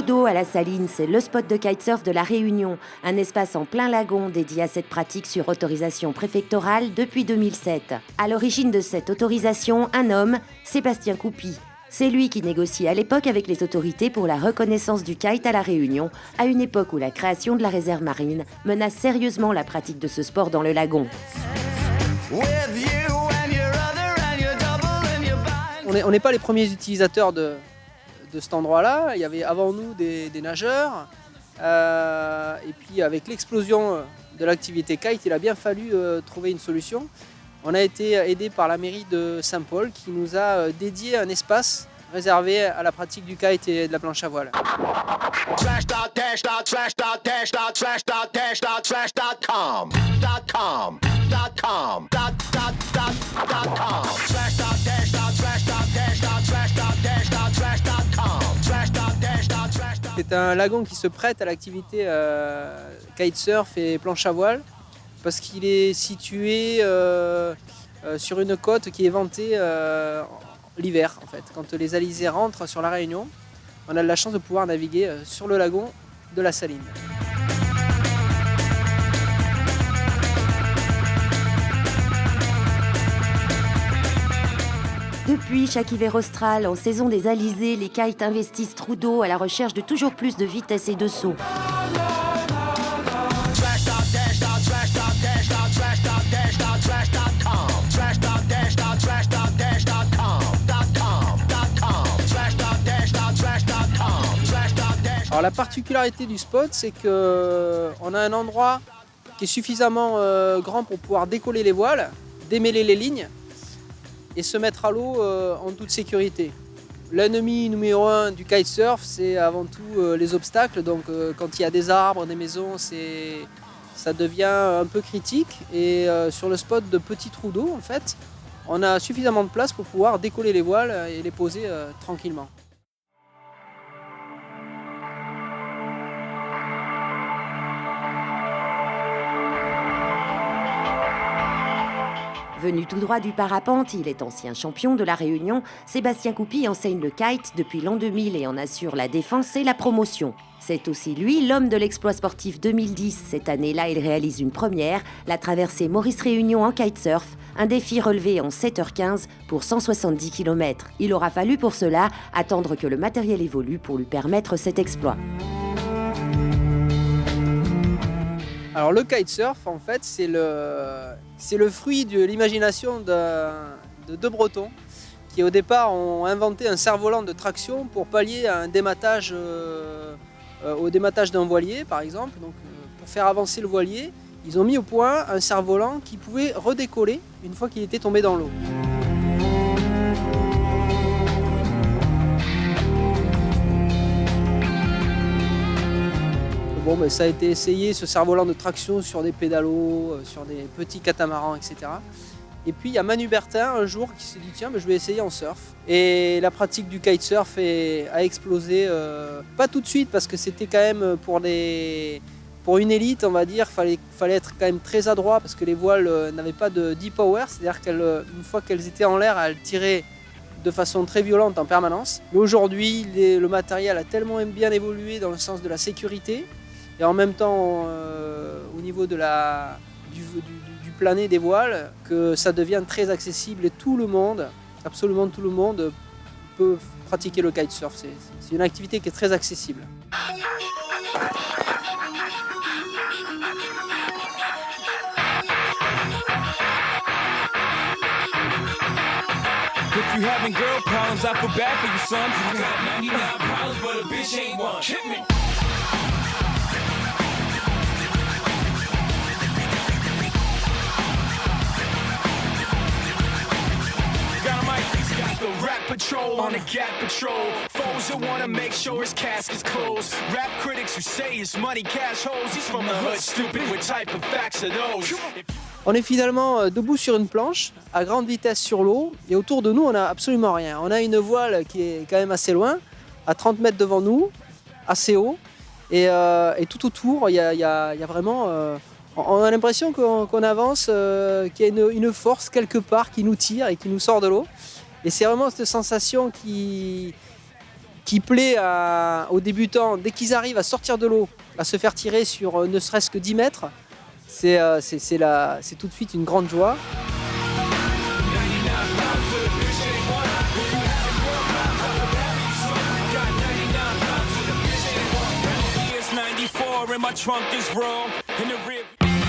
Trudeau à la Saline, c'est le spot de kitesurf de la Réunion, un espace en plein lagon dédié à cette pratique sur autorisation préfectorale depuis 2007. À l'origine de cette autorisation, un homme, Sébastien Coupy. C'est lui qui négocie à l'époque avec les autorités pour la reconnaissance du kite à la Réunion, à une époque où la création de la réserve marine menace sérieusement la pratique de ce sport dans le lagon. On n'est pas les premiers utilisateurs de cet endroit-là. Il y avait avant nous des nageurs. Et puis avec l'explosion de l'activité kite, il a bien fallu trouver une solution. On a été aidé par la mairie de Saint-Paul qui nous a dédié un espace réservé à la pratique du kite et de la planche à voile. C'est un lagon qui se prête à l'activité kitesurf et planche à voile parce qu'il est situé sur une côte qui est ventée l'hiver en fait. Quand les alizés rentrent sur la Réunion, on a de la chance de pouvoir naviguer sur le lagon de la Saline. Depuis chaque hiver austral, en saison des alizés, les kites investissent Trudeau à la recherche de toujours plus de vitesse et de saut. Alors la particularité du spot, c'est qu'on a un endroit qui est suffisamment grand pour pouvoir décoller les voiles, démêler les lignes et se mettre à l'eau en toute sécurité. L'ennemi numéro 1 du kitesurf, c'est avant tout les obstacles. Donc quand il y a des arbres, des maisons, ça devient un peu critique. Et sur le spot de Petit Trou d'eau, en fait, on a suffisamment de place pour pouvoir décoller les voiles et les poser tranquillement. Venu tout droit du parapente, il est ancien champion de la Réunion. Sébastien Coupy enseigne le kite depuis l'an 2000 et en assure la défense et la promotion. C'est aussi lui, l'homme de l'exploit sportif 2010. Cette année-là, il réalise une première, la traversée Maurice-Réunion en kitesurf, un défi relevé en 7h15 pour 170 km. Il aura fallu pour cela attendre que le matériel évolue pour lui permettre cet exploit. Alors le kitesurf, en fait, c'est le fruit de l'imagination de deux Bretons qui au départ ont inventé un cerf-volant de traction pour pallier à un dématage, au dématage d'un voilier par exemple. Donc, pour faire avancer le voilier, ils ont mis au point un cerf-volant qui pouvait redécoller une fois qu'il était tombé dans l'eau. Bon, ben, ça a été essayé, ce cerf-volant de traction, sur des pédalos, sur des petits catamarans, etc. Et puis il y a Manu Bertin un jour qui s'est dit tiens, ben, je vais essayer en surf. Et la pratique du kitesurf a explosé, pas tout de suite parce que c'était quand même pour une élite, on va dire, fallait être quand même très adroit parce que les voiles n'avaient pas de deep power, c'est-à-dire qu'une fois qu'elles étaient en l'air, elles tiraient de façon très violente en permanence. Mais aujourd'hui, le matériel a tellement bien évolué dans le sens de la sécurité. Et en même temps, au niveau du plané des voiles, que ça devient très accessible et tout le monde, absolument tout le monde, peut pratiquer le kitesurf. C'est une activité qui est très accessible. If you having girl problems, I feel bad for you, son. You got 99 problems, but a bitch ain't one. Hit me. Patrol on a Gap patrol. Foes that wanna make sure his casket's closed. Rap critics who say his money cash holes. He's from the hood, stupid. What type of facts are those? On est finalement debout sur une planche, à grande vitesse sur l'eau, et autour de nous, on n'a absolument rien. On a une voile qui est quand même assez loin, à 30 mètres devant nous, assez haut, et tout autour, il y a vraiment... on a l'impression qu'on avance, qu'il y a une force quelque part qui nous tire et qui nous sort de l'eau. Et c'est vraiment cette sensation qui qui plaît aux débutants, dès qu'ils arrivent à sortir de l'eau, à se faire tirer sur ne serait-ce que 10 mètres, c'est tout de suite une grande joie. And my trunk is wrong in the rear.